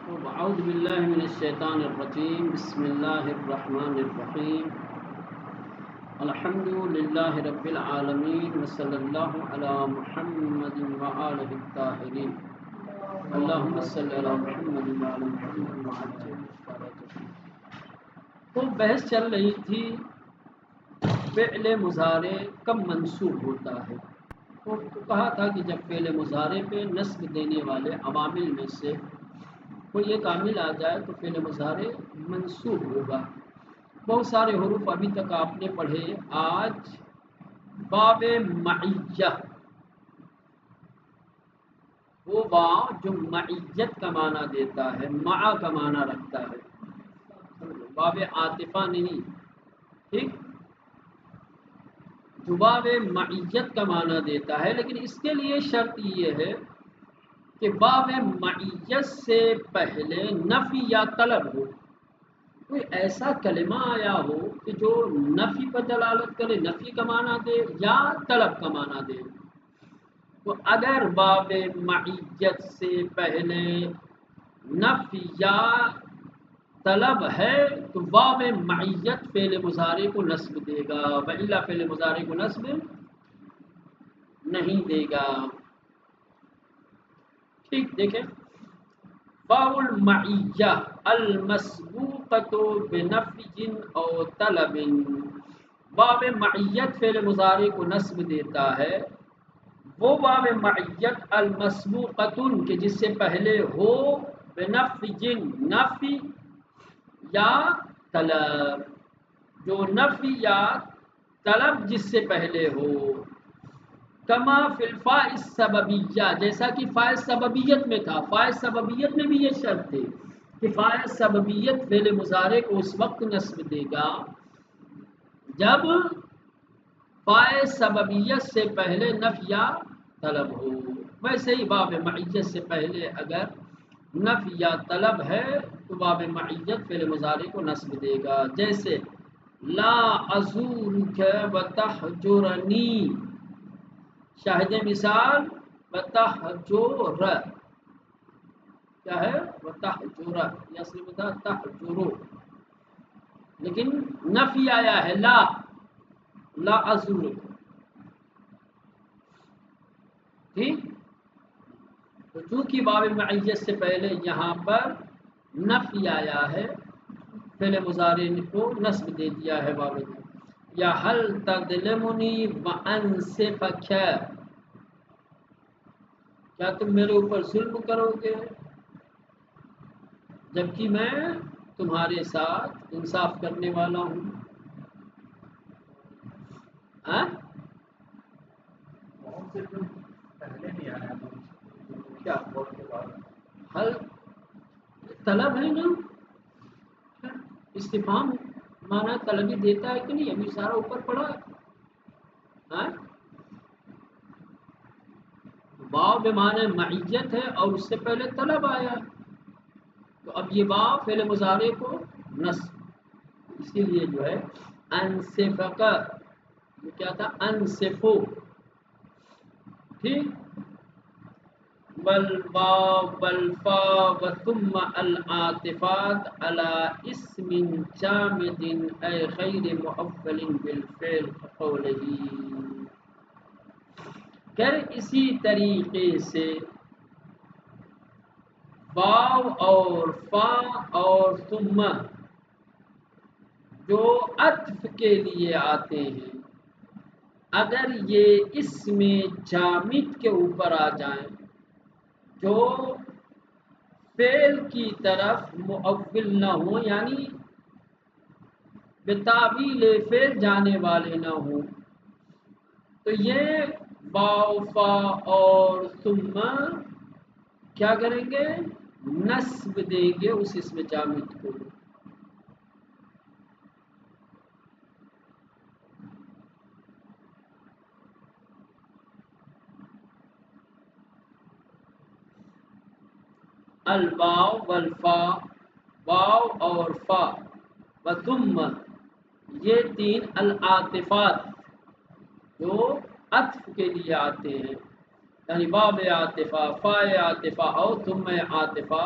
أعوذ بالله من الشيطان الرجيم بسم الله الرحمن الرحيم الحمد لله رب العالمين وصلى الله على محمد وآله الطاهرين اللهم صل على محمد وعلى محمد وعجل فرجه. تو بحث چل رہی تھی فعل مضارع کب منصوب ہوتا ہے. تو کہا تھا کہ جب فعل مضارع پہ نصب دینے والے عوامل میں سے کوئی ایک عامل آ جائے تو فعل مضارع منصوب ہوگا. بہت سارے حروف ابھی تک آپ نے پڑھے. آج باب معیہ، وہ با جو معیت کا معنی دیتا ہے، مع کا معنی رکھتا ہے، باب عاطفہ نہیں. ٹھیک، جو باب معیت کا معنی دیتا ہے، لیکن اس کے لیے شرط یہ ہے کہ باب معیت سے پہلے نفی یا طلب ہو. کوئی ایسا کلمہ آیا ہو کہ جو نفی پر دلالت کرے، نفی کا معنی دے یا طلب کا معنی دے. تو اگر باب معیت سے پہلے نفی یا طلب ہے تو باب معیت فعل مضارع کو نصب دے گا، وإلا فعل مضارع کو نصب نہیں دے گا. ٹھیک، دیکھیں واو المعیہ المسبوقۃ بنفی او طلب. باب معیت فعل مضارع کو نصب دیتا ہے وہ باب معیت المسبوقۃ کہ جس سے پہلے ہو بنفی، نفی یا طلب، جو نفی یا طلب جس سے پہلے ہو. کما فی الفاء السببیہ، جیسا کہ فاء سببیت میں تھا. فاء سببیت میں بھی یہ شرط تھی کہ فاء سببیت فعل مضارع کو اس وقت نصب دے گا جب فاء سببیت سے پہلے نفی یا طلب ہو. ویسے ہی باب معیت سے پہلے اگر نفی یا طلب ہے تو باب معیت فعل مضارع کو نصب دے گا. جیسے لا ازورک وتحجرنی، شاہد مثال وتحجر، کیا ہے وتحجر، یہ اصل میں تھا تحجرو، لیکن نفی آیا ہے لا ازورک. ٹھیک، تو چونکہ باب معیت سے پہلے یہاں پر نفی آیا ہے فعل مضارع کو نصب دے دیا ہے باب. یا هل تظلمنی وانصفک، کیا تم میرے اوپر ظلم کرو گے جبکہ میں تمہارے ساتھ انصاف کرنے والا ہوں. کیا حل طلب ہے نا، استفہام مانا طلبی دیتا ہے کہ نہیں؟ ابھی سارا اوپر پڑا ہے. واو بمعنی معیت ہے اور اس سے پہلے طلب آیا، تو اب یہ واو فعل مضارع کو نصب، اس کے لیے جو ہے انصفک، یہ کیا تھا انصفو. ٹھیک، والواو والفاء وثم العاطفات على اسم جامد اي غير مؤول بالفعل كقوله. اسی طریقے سے واو اور فا اور ثم جو عطف کے لیے آتے ہیں، اگر یہ اسم جامد کے اوپر آ جائیں جو فعل کی طرف مؤول نہ ہو، یعنی بتاویل فعل جانے والے نہ ہوں، تو یہ واو فا اور ثم کیا کریں گے؟ نصب دیں گے اس اسم جامد کو. الواو والفا، واو اور فا، وثم یہ تین العاطفات جو عطف کے لیے آتے ہیں، یعنی باب عاطفہ، فا عاطفہ اور ثم عاطفہ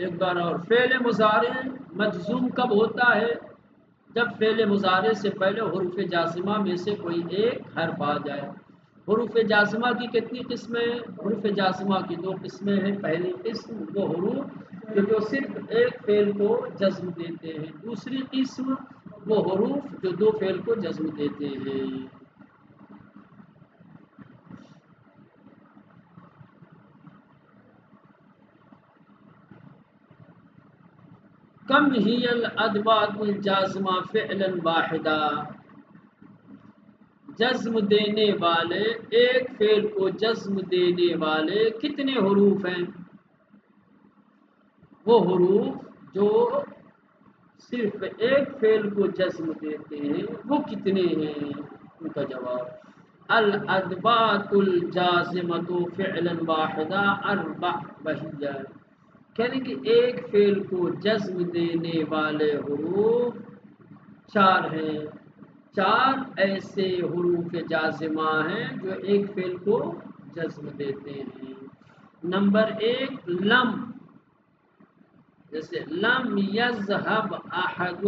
ایک بار اور، فعل مضارع مجزوم کب ہوتا ہے؟ جب فعل مضارع سے پہلے حروف جازمہ میں سے کوئی ایک حرف آ جائے۔ حروف جازمہ کی کتنی قسمیں ہیں؟ حروف جازمہ کی دو قسمیں ہیں۔ پہلی قسم وہ حروف جو صرف ایک فعل کو جزم دیتے ہیں، دوسری قسم وہ حروف جو دو فعل کو جزم دیتے ہیں۔ کم ہی الادوات الجازمہ فعلا واحدا، جزم دینے والے، ایک فعل کو جزم دینے والے کتنے حروف ہیں؟ وہ حروف جو صرف ایک فعل کو جزم دیتے ہیں وہ کتنے ہیں؟ ان کا جواب الادوات الجازمۃ فعلا واحدا اربع وہی، کہنے کہ ایک فعل کو جزم دینے والے حروف چار ہیں۔ چار ایسے حروف جازمہ ہیں جو ایک فعل کو جزم دیتے ہیں۔ نمبر ایک لم، جیسے لم یذهب احد،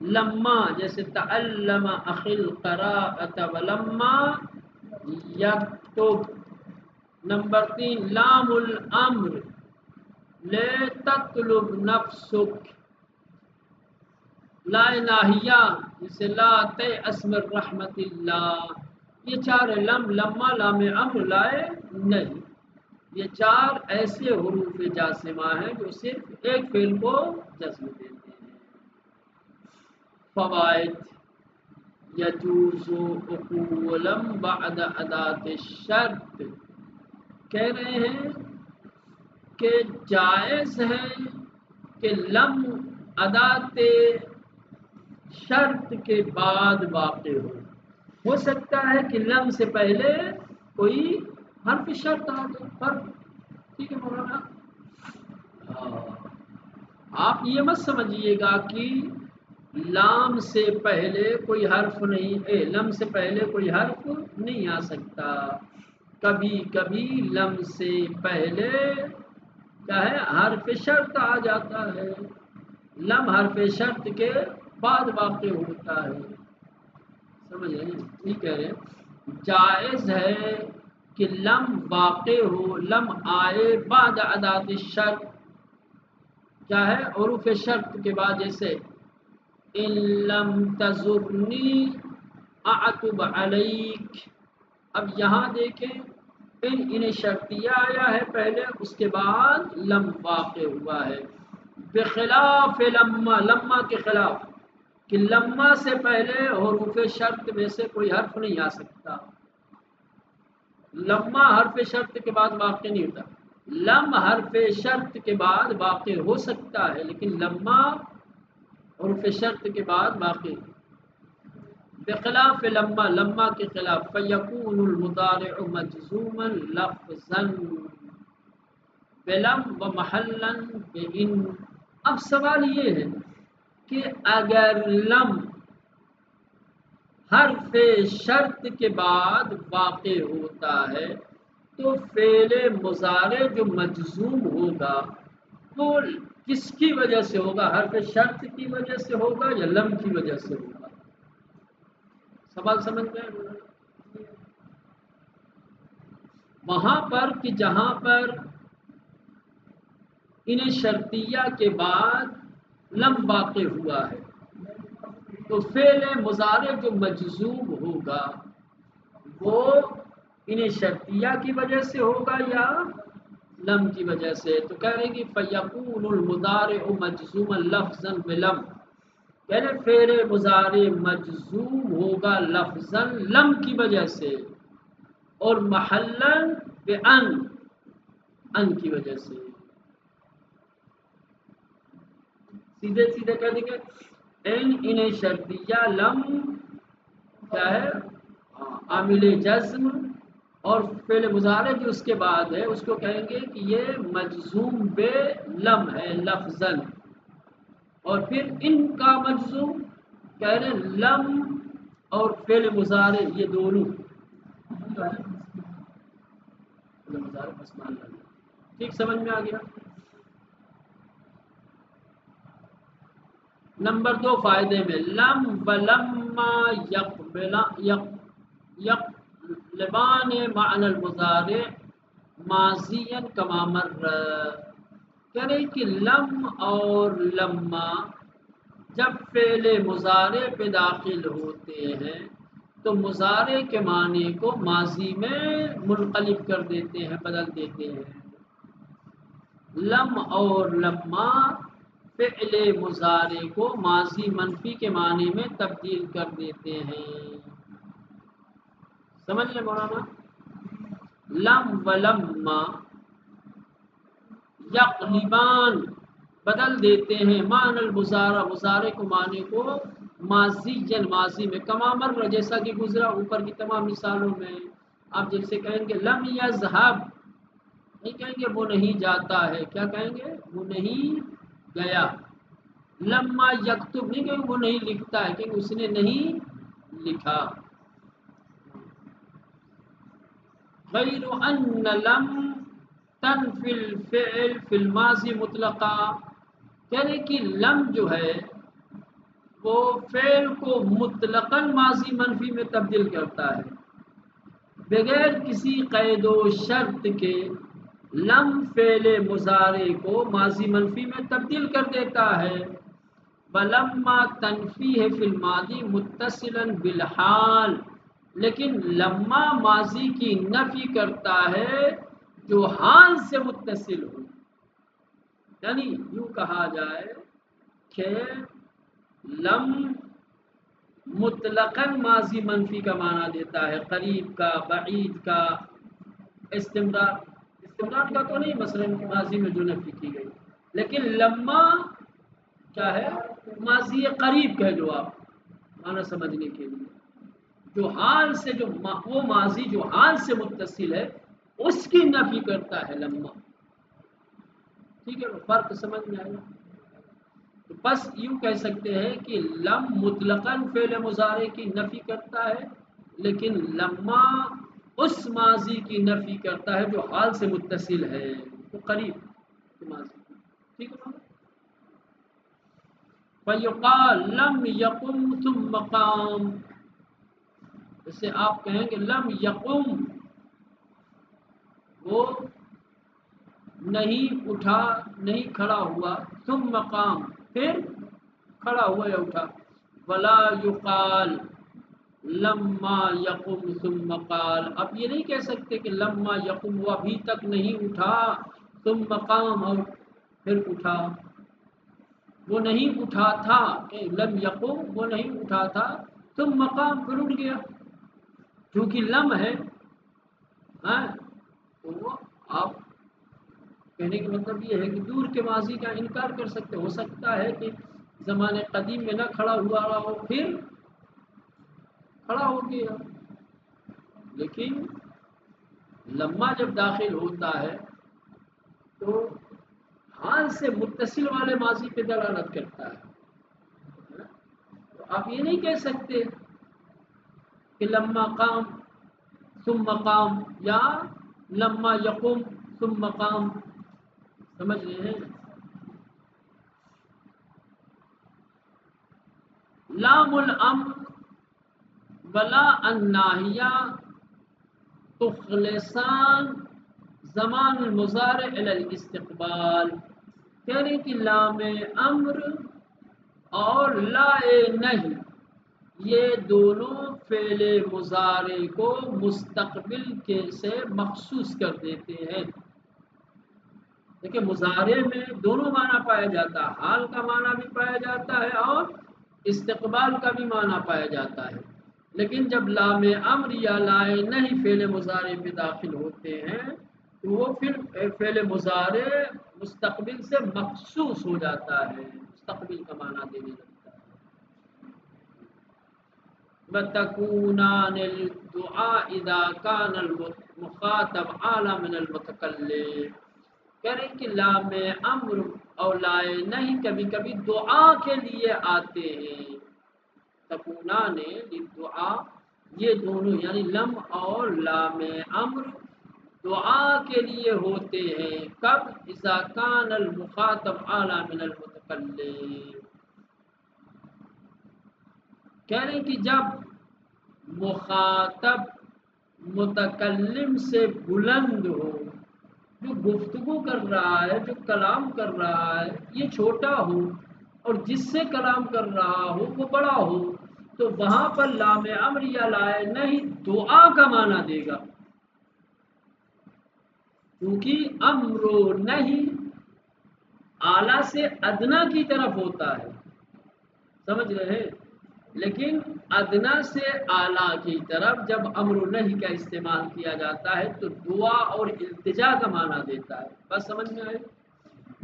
لما جیسے تعلم اخی القراءة ولما یکتب۔ نمبر تین لام الامر، لے تطلب نفسک، لا الہیہ جیسے لا تیأس من رحمت اللہ۔ یہ چار لم، لما، لام امر، لائے نہیں، یہ چار ایسے حروف جازمہ ہیں جو صرف ایک فعل کو جزم دیتے ہیں۔ فوائد، یجوز عقولا بعد ادات الشرط، کہہ رہے ہیں کہ جائز ہے کہ لم ادات شرط کے بعد واقع ہو سکتا ہے کہ لم سے پہلے کوئی حرف شرط آ جائے، حرف، ٹھیک ہے مولانا؟ آپ یہ مت سمجھیے گا کہ لام سے پہلے کوئی حرف نہیں ہے، لم سے پہلے کوئی حرف نہیں آ سکتا۔ کبھی کبھی لم سے پہلے کیا ہے، حرف شرط آ جاتا ہے، لم حرف شرط کے بعد واقع ہوتا ہے، سمجھ رہے ہیں؟ ٹھیک ہے، جائز ہے کہ لم واقع ہو، لم آئے بعد ادات الشرط، کیا ہے، حروف شرط کے بعد، جیسے ان لم تزرنی اعتب علیک۔ اب یہاں دیکھیں ان شرطیہ آیا ہے پہلے، اس کے بعد لم واقع ہوا ہے، بخلاف لما، لما کے خلاف، کہ لما سے پہلے حروف شرط میں سے کوئی حرف نہیں آ سکتا، لما حرف شرط کے بعد واقع نہیں ہوتا، لم حرف شرط کے بعد واقع ہو سکتا ہے لیکن لما حرف شرط کے بعد واقع، بخلاف لما، لما کے خلاف، فیکون المضارع مجزوما لفظا بلم و محلا بان۔ اب سوال یہ ہے کہ اگر لم حرف شرط کے بعد واقع ہوتا ہے تو فعل مضارع جو مجزوم ہوگا وہ کس کی وجہ سے ہوگا؟ حرف شرط کی وجہ سے ہوگا یا لم کی وجہ سے ہوگا؟ سوال سمجھ گئے؟ وہاں پر کہ جہاں پر ان شرطیہ کے بعد لم واقع ہوا ہے تو فعل مضارع جو مجزوم ہوگا وہ ان شرطیہ کی وجہ سے ہوگا یا لم کی وجہ سے؟ تو کہہ رہے ہیں کہ فیکون المضارع مجزوما لفظا بلم، یعنی فعل مضارع مجزوم ہوگا لفظا لم کی وجہ سے، اور محلا بان، ان کی وجہ سے۔ سیدھے سیدھے کہہ دیں گے ان شرطیہ لم کیا ہے، عامل جزم، اور فعل مضارع جو اس کے بعد ہے اس کو کہیں گے کہ یہ مجزوم بے لم ہے لفظا، اور پھر ان کا مجزوم کہہ رہے لم اور فعل مضارع یہ دونوں، ٹھیک سمجھ میں آ گیا؟ نمبر 2 فائدے میں لم ولما یقلبان معنی المضارع ماضیا کما مر، کہہ رہے کہ لم اور لما جب فعل مضارع پہ داخل ہوتے ہیں تو مضارع کے معنی کو ماضی میں منقلب کر دیتے ہیں، بدل دیتے ہیں۔ لم اور لما فعل مضارع کو ماضی منفی کے معنی میں تبدیل کر دیتے ہیں۔ سمجھ لیں مولانا، لم و لما یقلبان بدل دیتے ہیں معنی المضارع، مضارع کو معنی کو ماضی ماضی میں، کما مر جیسا کہ گزرا اوپر کی تمام مثالوں میں۔ آپ جیسے کہیں گے لم یذهب، نہیں کہیں گے وہ نہیں جاتا ہے، کیا کہیں گے؟ وہ نہیں گیا۔ لما یکتب، نہیں کہیں وہ نہیں لکھتا ہے، کہ اس نے نہیں لکھا۔ غیر ان لم تنفی الفعل فی الماضی مطلقا، کہہ رہے کہ لم جو ہے وہ فعل کو مطلقاً ماضی منفی میں تبدیل کرتا ہے بغیر کسی قید و شرط کے۔ لم فعل مضارع کو ماضی منفی میں تبدیل کر دیتا ہے۔ ولما تنفی ہے فی الماضی متصلا بالحال، لیکن لما ماضی کی نفی کرتا ہے جو حال سے متصل ہو، یعنی یوں کہا جائے کہ لم مطلقاً ماضی منفی کا معنی دیتا ہے، قریب کا، بعید کا، استمرار کا تو نہیں، مثلا ماضی میں جو نفی کی گئی، لیکن لما کیا ہے؟ ماضی قریب کہہ لو آپ معنی سمجھنے کے لیے، جو حال سے جو وہ ماضی جو حال سے متصل ہے اس کی نفی کرتا ہے لما۔ ٹھیک ہے، فرق سمجھ میں آیا؟ تو بس یوں کہہ سکتے ہیں کہ لم مطلقاً فعل مضارع کی نفی کرتا ہے، لیکن لما اس ماضی کی نفی کرتا ہے جو حال سے متصل ہے، تو قریب ماضی۔ ٹھیک ہے، فیقال لم یقم ثم قام، جیسے آپ کہیں گے لم یقم، وہ نہیں اٹھا، نہیں کھڑا ہوا، ثم قام پھر کھڑا ہوا یا اٹھا۔ ولا یقال لما یقم ثم قال، اب یہ نہیں کہہ سکتے کہ لما یقم وہ ابھی تک نہیں اٹھا، ثم قام اور پھر اٹھا۔ وہ نہیں اٹھا تھا، لم یقم وہ نہیں اٹھا تھا، ثم قام پھر اٹھ گیا، کیونکہ لم ہے تو وہ آپ کہنے کا مطلب یہ ہے کہ دور کے ماضی کا انکار کر سکتے، ہو سکتا ہے کہ زمانے قدیم میں نہ کھڑا ہوا رہا ہو پھر کھڑا ہو گیا، لیکن لما جب داخل ہوتا ہے تو حال سے متصل والے ماضی پہ دلالت کرتا ہے۔ تو آپ یہ نہیں کہہ سکتے کہ لما قام ثم قام یا لما یقوم ثم قام، سمجھ رہے ہیں؟ لام الامر ولا الناہیہ تخلصان زمان المضارع الی الاستقبال، کہہ رہے کہ لام امر اور لا نہیں یہ دونوں فعل مضارع کو مستقبل کے سے مخصوص کر دیتے ہیں۔ دیکھیں مضارع میں دونوں معنی پایا جاتا ہے، حال کا معنی بھی پایا جاتا ہے اور استقبال کا بھی معنی پایا جاتا ہے، لیکن جب لام امر یا لا نہیں فعل مضارع میں داخل ہوتے ہیں تو وہ پھر فعل مضارع مستقبل سے مخصوص ہو جاتا ہے، مستقبل کا معنی دینے لگتا ہے۔ وَتَكُونَانِ الدُّعَاء إِذَا كَانَ الْمُخَاطَبُ أَعْلَى مِنَ الْمُتَكَلِّمِ، کہہ رہے کہ لام امر اور لا نہیں کبھی کبھی دعا کے لیے آتے ہیں۔ تکونان للدعاء، یہ دونوں یعنی لم اور لام امر دعا کے لیے ہوتے ہیں، کب؟ اذا کان المخاطب اعلی من المتکلم، کہہ رہے ہیں کہ جب مخاطب متکلم سے بلند ہو، جو گفتگو کر رہا ہے، جو کلام کر رہا ہے، یہ چھوٹا ہو اور جس سے کلام کر رہا ہو وہ بڑا ہو، تو وہاں پر لام امر یا لائے نہیں دعا کا معنی دے گا، کیونکہ امر و نہیں اعلیٰ سے ادنا کی طرف ہوتا ہے، سمجھ رہے ہیں؟ لیکن ادنا سے اعلیٰ کی طرف جب امر و نہی کا استعمال کیا جاتا ہے تو دعا اور التجا کا معنی دیتا ہے۔ بس سمجھ میں آئے؟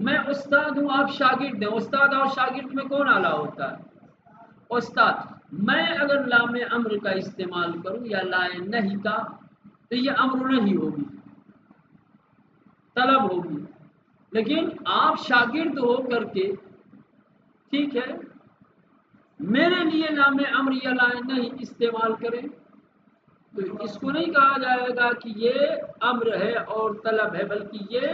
میں استاد ہوں، آپ شاگرد ہیں، استاد اور شاگرد میں کون اعلیٰ ہوتا ہے؟ استاد۔ میں اگر لام امر کا استعمال کروں یا لائے نہیں کا تو یہ امر نہیں ہوگی، طلب ہوگی، لیکن آپ شاگرد ہو کر کے ٹھیک ہے میرے لیے لام امر یا لائے نہیں استعمال کریں تو اس کو نہیں کہا جائے گا کہ یہ امر ہے اور طلب ہے، بلکہ یہ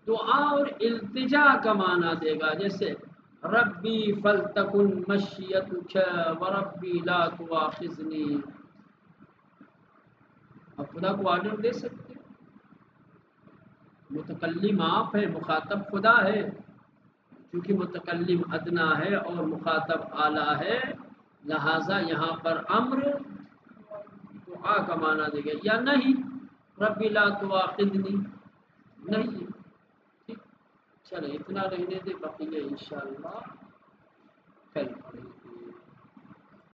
دعا اور التجا کا معنی دے گا، جیسے ربی فلتکن مشیتک وربی لا تواخذنی، اب خدا کو آرڈر دے سکتے ہیں، متکلم آپ ہے، مخاطب خدا ہے، کیونکہ متکلم ادنا ہے اور مخاطب اعلیٰ ہے، لہذا یہاں پر امر دعا کا معنی دے گا یا نہیں ربی لا تواخذنی نہیں ہے۔ ٹھیک، چلے اتنا رہنے دے، بقیہ انشاءاللہ کل۔